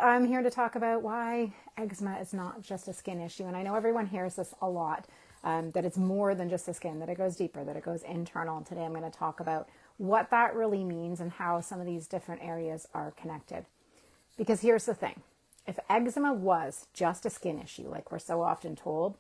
I'm here to talk about why eczema is not just a skin issue. And I know everyone hears this a lot, that it's more than just the skin, that it goes deeper, that it goes internal. And today I'm going to talk about what that really means and how some of these different areas are connected. Because here's the thing. If eczema was just a skin issue, like we're so often told,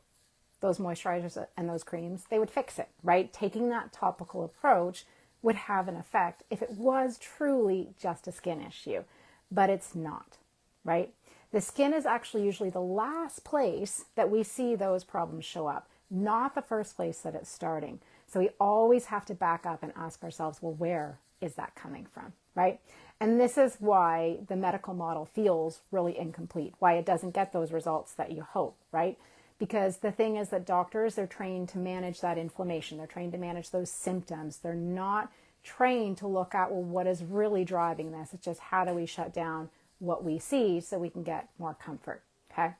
those moisturizers and those creams, they would fix it, right? Taking that topical approach would have an effect if it was truly just a skin issue, but it's not, right? The skin is actually usually the last place that we see those problems show up, not the first place that it's starting. So we always have to back up and ask ourselves, well, where is that coming from, right? And this is why the medical model feels really incomplete, why it doesn't get those results that you hope, right? Because the thing is that doctors, they're trained to manage that inflammation. They're trained to manage those symptoms. They're not trained to look at, well, what is really driving this? It's just how do we shut down what we see so we can get more comfort, okay?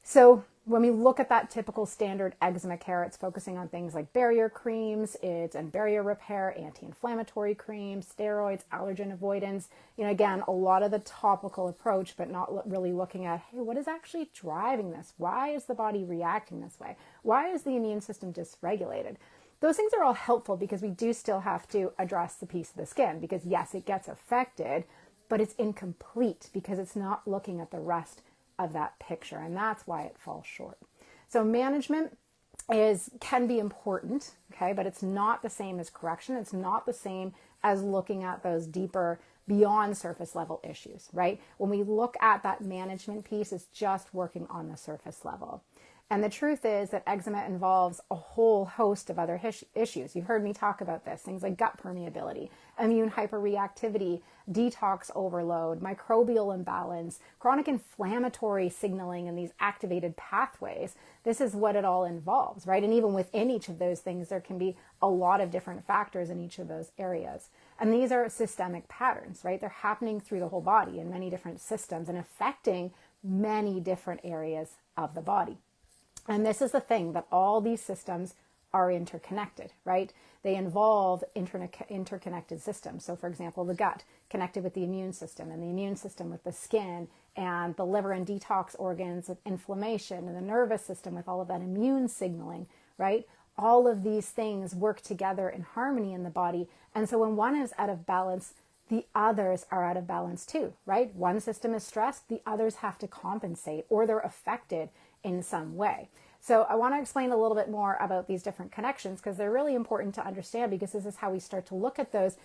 So when we look at that typical standard eczema care, it's focusing on things like barrier creams, and barrier repair, anti-inflammatory creams, steroids, allergen avoidance. Again, a lot of the topical approach, but not really looking at, hey, what is actually driving this? Why is the body reacting this way? Why is the immune system dysregulated? Those things are all helpful because we do still have to address the piece of the skin because yes, it gets affected, but it's incomplete because it's not looking at the rest of that picture, and that's why it falls short. So management can be important, okay, but it's not the same as correction. It's not the same as looking at those deeper, beyond surface level issues, right? When we look at that management piece, it's just working on the surface level. And the truth is that eczema involves a whole host of other issues. You've heard me talk about this, things like gut permeability, immune hyperreactivity, detox overload, microbial imbalance, chronic inflammatory signaling, and these activated pathways. This is what it all involves, right? And even within each of those things, there can be a lot of different factors in each of those areas. And these are systemic patterns, right? They're happening through the whole body in many different systems and affecting many different areas of the body. And this is the thing, that all these systems are interconnected, right? They involve interconnected systems. So for example, the gut connected with the immune system, and the immune system with the skin, and the liver and detox organs with inflammation, and the nervous system with all of that immune signaling, right? All of these things work together in harmony in the body. And so when one is out of balance, the others are out of balance too, right? One system is stressed, the others have to compensate, or they're affected in some way. So I want to explain a little bit more about these different connections because they're really important to understand, because this is how we start to look at those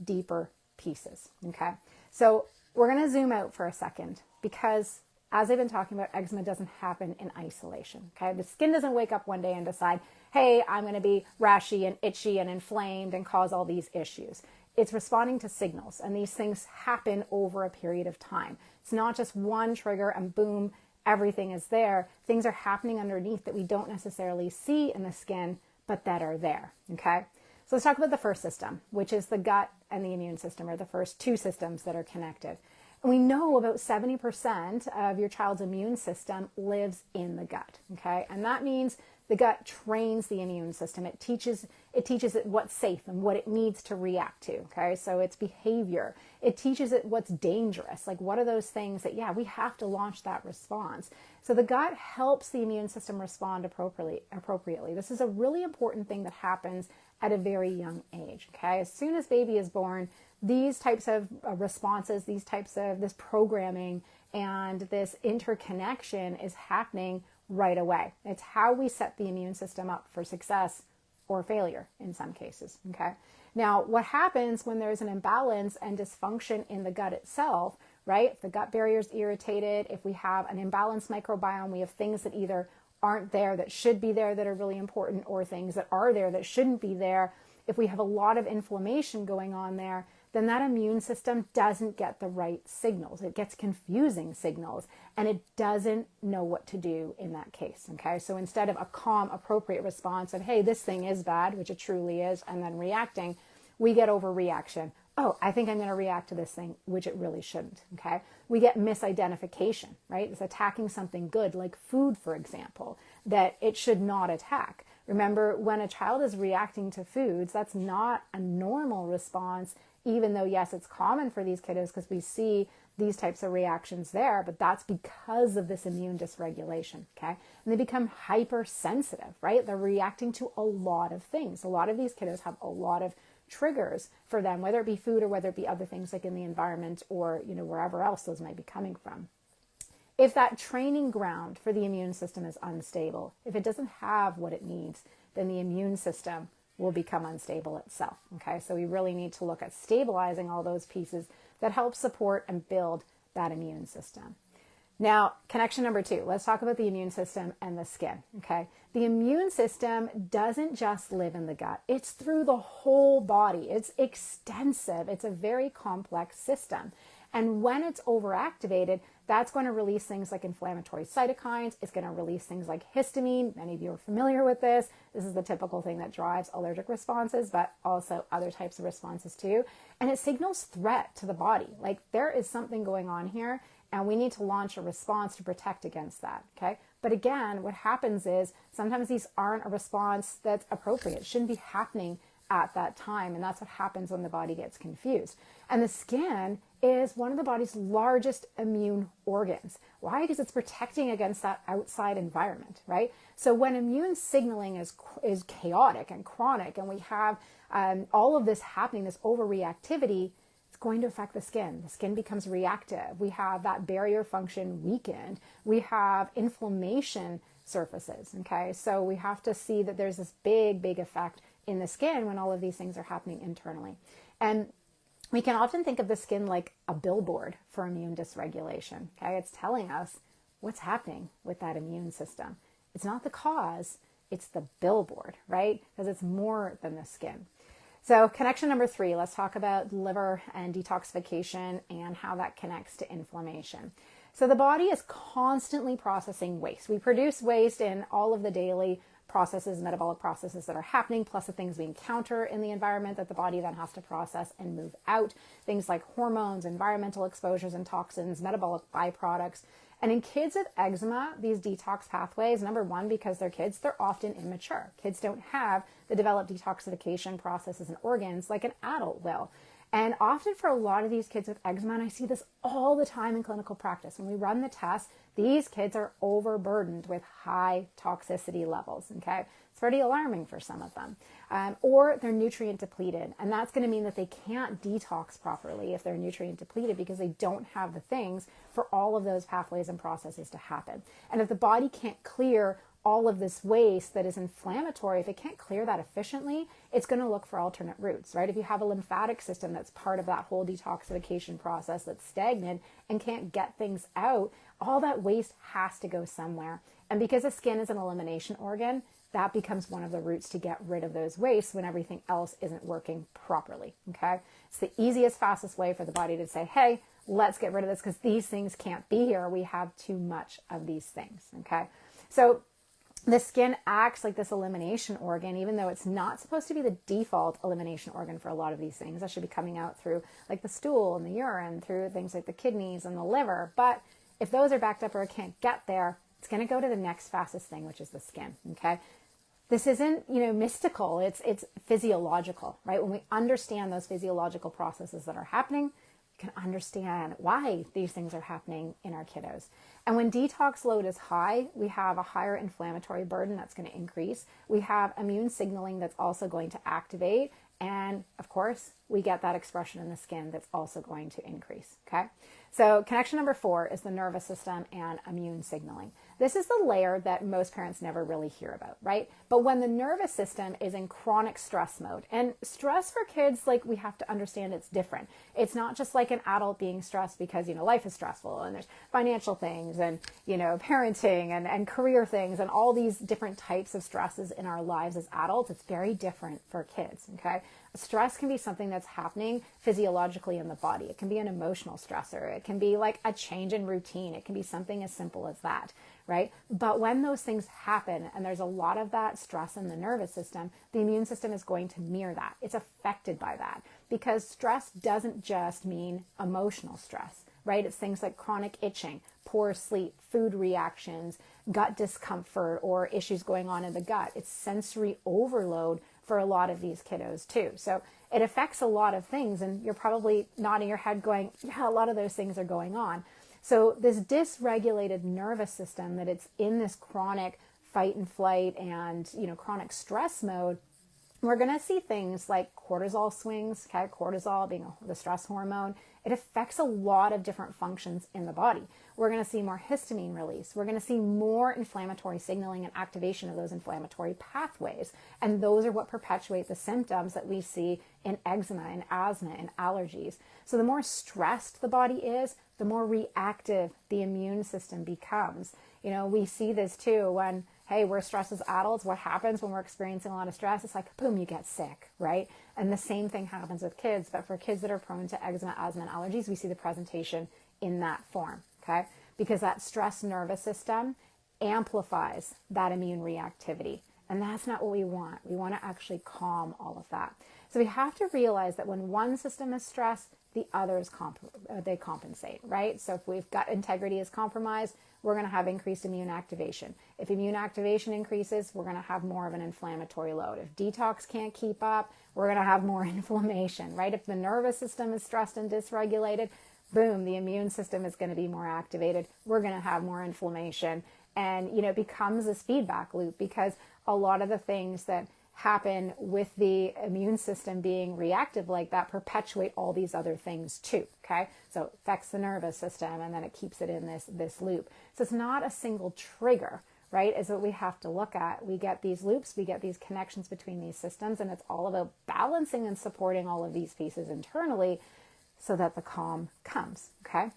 deeper pieces, okay? So we're going to zoom out for a second because, as I've been talking about, eczema doesn't happen in isolation, okay? The skin doesn't wake up one day and decide, hey, I'm going to be rashy and itchy and inflamed and cause all these issues. It's responding to signals, and these things happen over a period of time. It's not just one trigger and boom, everything is there. Things are happening underneath that we don't necessarily see in the skin, but that are there, okay? So let's talk about the first system, which is the gut and the immune system, or the first two systems that are connected. And we know about 70% of your child's immune system lives in the gut, okay? And that means the gut trains the immune system. It teaches it what's safe and what it needs to react to, okay? So it's behavior. It teaches it what's dangerous. Like, what are those things that, yeah, we have to launch that response. So the gut helps the immune system respond appropriately. This is a really important thing that happens at a very young age, okay? As soon as baby is born, these types of responses, this programming and this interconnection is happening right away. It's how we set the immune system up for success or failure in some cases, okay? Now, what happens when there's an imbalance and dysfunction in the gut itself, right? If the gut barrier is irritated, if we have an imbalanced microbiome, we have things that either aren't there that should be there that are really important, or things that are there that shouldn't be there. If we have a lot of inflammation going on there, then that immune system doesn't get the right signals. It gets confusing signals, and it doesn't know what to do in that case, okay? So instead of a calm, appropriate response of, hey, this thing is bad, which it truly is, and then reacting, we get overreaction. Oh, I think I'm going to react to this thing, which it really shouldn't, okay? We get misidentification, right? It's attacking something good, like food, for example, that it should not attack. Remember, when a child is reacting to foods, that's not a normal response, even though, yes, it's common for these kiddos because we see these types of reactions there, but that's because of this immune dysregulation, okay? And they become hypersensitive, right? They're reacting to a lot of things. A lot of these kiddos have a lot of triggers for them, whether it be food or whether it be other things like in the environment or, wherever else those might be coming from. If that training ground for the immune system is unstable, if it doesn't have what it needs, then the immune system will become unstable itself, okay? So we really need to look at stabilizing all those pieces that help support and build that immune system. Now, connection number 2, let's talk about the immune system and the skin, okay? The immune system doesn't just live in the gut. It's through the whole body. It's extensive. It's a very complex system. And when it's overactivated, that's going to release things like inflammatory cytokines. It's going to release things like histamine. Many of you are familiar with this. This is the typical thing that drives allergic responses, but also other types of responses too. And it signals threat to the body. Like there is something going on here, and we need to launch a response to protect against that, okay? But again, what happens is sometimes these aren't a response that's appropriate. It shouldn't be happening at that time, and that's what happens when the body gets confused. And the skin is one of the body's largest immune organs. Why? Because it's protecting against that outside environment, right? So when immune signaling is chaotic and chronic, and we have all of this happening, this overreactivity, it's going to affect the skin. The skin becomes reactive. We have that barrier function weakened. We have inflammation surfaces, okay? So we have to see that there's this big effect in the skin when all of these things are happening internally. And we can often think of the skin like a billboard for immune dysregulation, okay? It's telling us what's happening with that immune system. It's not the cause, it's the billboard, right? Because it's more than the skin. So connection number 3, let's talk about liver and detoxification and how that connects to inflammation. So the body is constantly processing waste. We produce waste in all of the daily processes, metabolic processes that are happening, plus the things we encounter in the environment that the body then has to process and move out. Things like hormones, environmental exposures and toxins, metabolic byproducts. And in kids with eczema, these detox pathways, number 1, because they're kids, they're often immature. Kids don't have the developed detoxification processes and organs like an adult will. And often for a lot of these kids with eczema, and I see this all the time in clinical practice, when we run the tests, these kids are overburdened with high toxicity levels, okay? It's pretty alarming for some of them. Or they're nutrient depleted, and that's going to mean that they can't detox properly if they're nutrient depleted because they don't have the things for all of those pathways and processes to happen. And if the body can't clear all of this waste that is inflammatory, if it can't clear that efficiently, it's going to look for alternate routes, right? If you have a lymphatic system that's part of that whole detoxification process that's stagnant and can't get things out, all that waste has to go somewhere. And because the skin is an elimination organ, that becomes one of the routes to get rid of those wastes when everything else isn't working properly, okay? It's the easiest, fastest way for the body to say, hey, let's get rid of this because these things can't be here. We have too much of these things, okay? So the skin acts like this elimination organ, even though it's not supposed to be the default elimination organ for a lot of these things. That should be coming out through like the stool and the urine, through things like the kidneys and the liver. But if those are backed up or it can't get there, it's going to go to the next fastest thing, which is the skin, okay? This isn't, mystical. It's physiological, right? When we understand those physiological processes that are happening, we can understand why these things are happening in our kiddos. And when detox load is high, we have a higher inflammatory burden that's going to increase. We have immune signaling that's also going to activate. And of course, we get that expression in the skin that's also going to increase, okay? So connection number 4 is the nervous system and immune signaling. This is the layer that most parents never really hear about, right? But when the nervous system is in chronic stress mode, and stress for kids, like we have to understand it's different. It's not just like an adult being stressed because, life is stressful and there's financial things and, parenting and career things and all these different types of stresses in our lives as adults. It's very different for kids, okay? Stress can be something that's happening physiologically in the body. It can be an emotional stressor. It can be like a change in routine. It can be something as simple as that, right? But when those things happen and there's a lot of that stress in the nervous system, the immune system is going to mirror that. It's affected by that because stress doesn't just mean emotional stress, right? It's things like chronic itching, poor sleep, food reactions, gut discomfort, or issues going on in the gut. It's sensory overload for a lot of these kiddos too. So it affects a lot of things, and you're probably nodding your head going, yeah, a lot of those things are going on. So this dysregulated nervous system, that it's in this chronic fight and flight and, chronic stress mode, we're going to see things like cortisol swings, okay? Cortisol being the stress hormone. It affects a lot of different functions in the body. We're going to see more histamine release. We're going to see more inflammatory signaling and activation of those inflammatory pathways. And those are what perpetuate the symptoms that we see in eczema and asthma and allergies. So the more stressed the body is, the more reactive the immune system becomes. We see this too when, hey, we're stressed as adults. What happens when we're experiencing a lot of stress? It's like, boom, you get sick, right? And the same thing happens with kids. But for kids that are prone to eczema, asthma, and allergies, we see the presentation in that form, okay? Because that stress nervous system amplifies that immune reactivity. And that's not what we want. We want to actually calm all of that. So we have to realize that when one system is stressed, the others they compensate, right? So if we've got integrity is compromised, we're going to have increased immune activation. If immune activation increases, we're going to have more of an inflammatory load. If detox can't keep up, we're going to have more inflammation, right? If the nervous system is stressed and dysregulated, boom, the immune system is going to be more activated. We're going to have more inflammation. And, it becomes this feedback loop, because a lot of the things that happen with the immune system being reactive like that perpetuate all these other things too, okay? So it affects the nervous system, and then it keeps it in this loop. So it's not a single trigger, right, is what we have to look at. We get these loops, we get these connections between these systems, and it's all about balancing and supporting all of these pieces internally so that the calm comes, okay?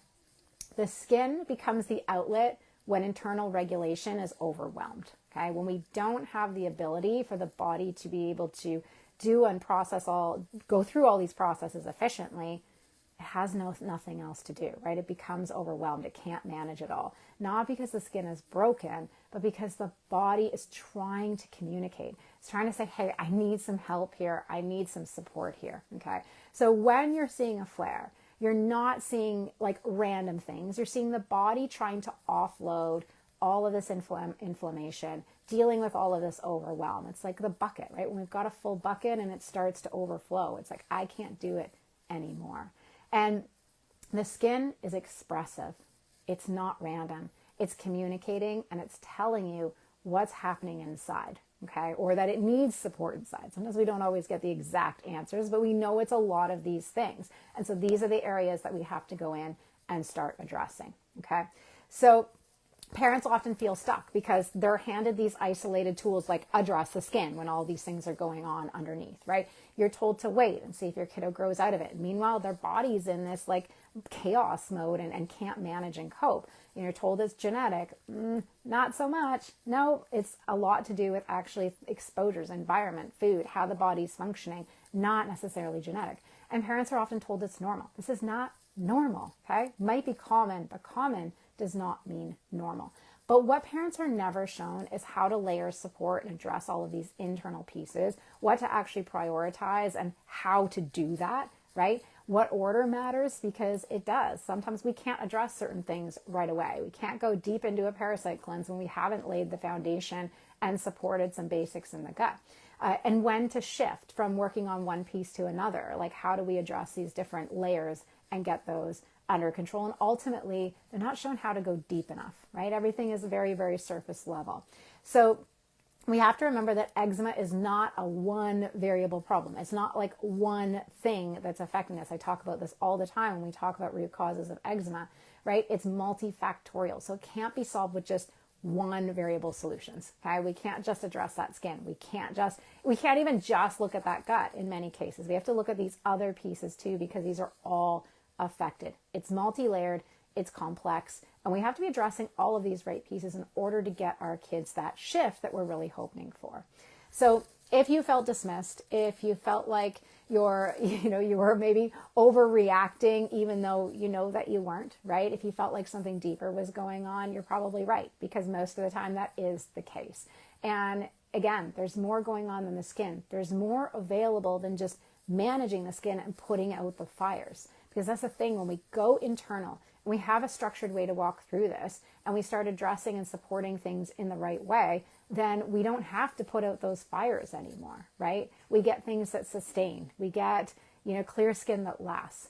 The skin becomes the outlet when internal regulation is overwhelmed. Okay, when we don't have the ability for the body to be able to do and go through all these processes efficiently, it has nothing else to do, right? It becomes overwhelmed. It can't manage it all. Not because the skin is broken, but because the body is trying to communicate. It's trying to say, hey, I need some help here. I need some support here, okay? So when you're seeing a flare, you're not seeing like random things. You're seeing the body trying to offload all of this inflammation, dealing with all of this overwhelm. It's like the bucket, right? When we've got a full bucket and it starts to overflow, it's like, I can't do it anymore. And the skin is expressive. It's not random. It's communicating, and it's telling you what's happening inside, okay? Or that it needs support inside. Sometimes we don't always get the exact answers, but we know it's a lot of these things. And so these are the areas that we have to go in and start addressing, okay? So parents often feel stuck because they're handed these isolated tools like address the skin when all these things are going on underneath, right? You're told to wait and see if your kiddo grows out of it. Meanwhile, their body's in this like chaos mode and can't manage and cope. You're told it's genetic. Not so much. No, it's a lot to do with actually exposures, environment, food, how the body's functioning, not necessarily genetic. And parents are often told it's normal. This is not normal, okay? Might be common, but common does not mean normal. But what parents are never shown is how to layer support and address all of these internal pieces, what to actually prioritize and how to do that, right? What order matters, because it does. Sometimes we can't address certain things right away. We can't go deep into a parasite cleanse when we haven't laid the foundation and supported some basics in the gut. And when to shift from working on one piece to another, like how do we address these different layers and get those under control. And ultimately, they're not shown how to go deep enough, right? Everything is very, very surface level. So we have to remember that eczema is not a one variable problem. It's not like one thing that's affecting us. I talk about this all the time when we talk about root causes of eczema, right? It's multifactorial. So it can't be solved with just one variable solutions. Okay. We can't just address that skin. We can't even just look at that gut in many cases. We have to look at these other pieces too, because these are all affected. It's multi-layered, it's complex, and we have to be addressing all of these right pieces in order to get our kids that shift that we're really hoping for. So if you felt dismissed, if you felt like you were maybe overreacting, even though you know that you weren't, right? If you felt like something deeper was going on, you're probably right, because most of the time that is the case. And again, there's more going on than the skin. There's more available than just managing the skin and putting out the fires. Because that's the thing, when we go internal, we have a structured way to walk through this, and we start addressing and supporting things in the right way, then we don't have to put out those fires anymore, right? We get things that sustain. We get, clear skin that lasts.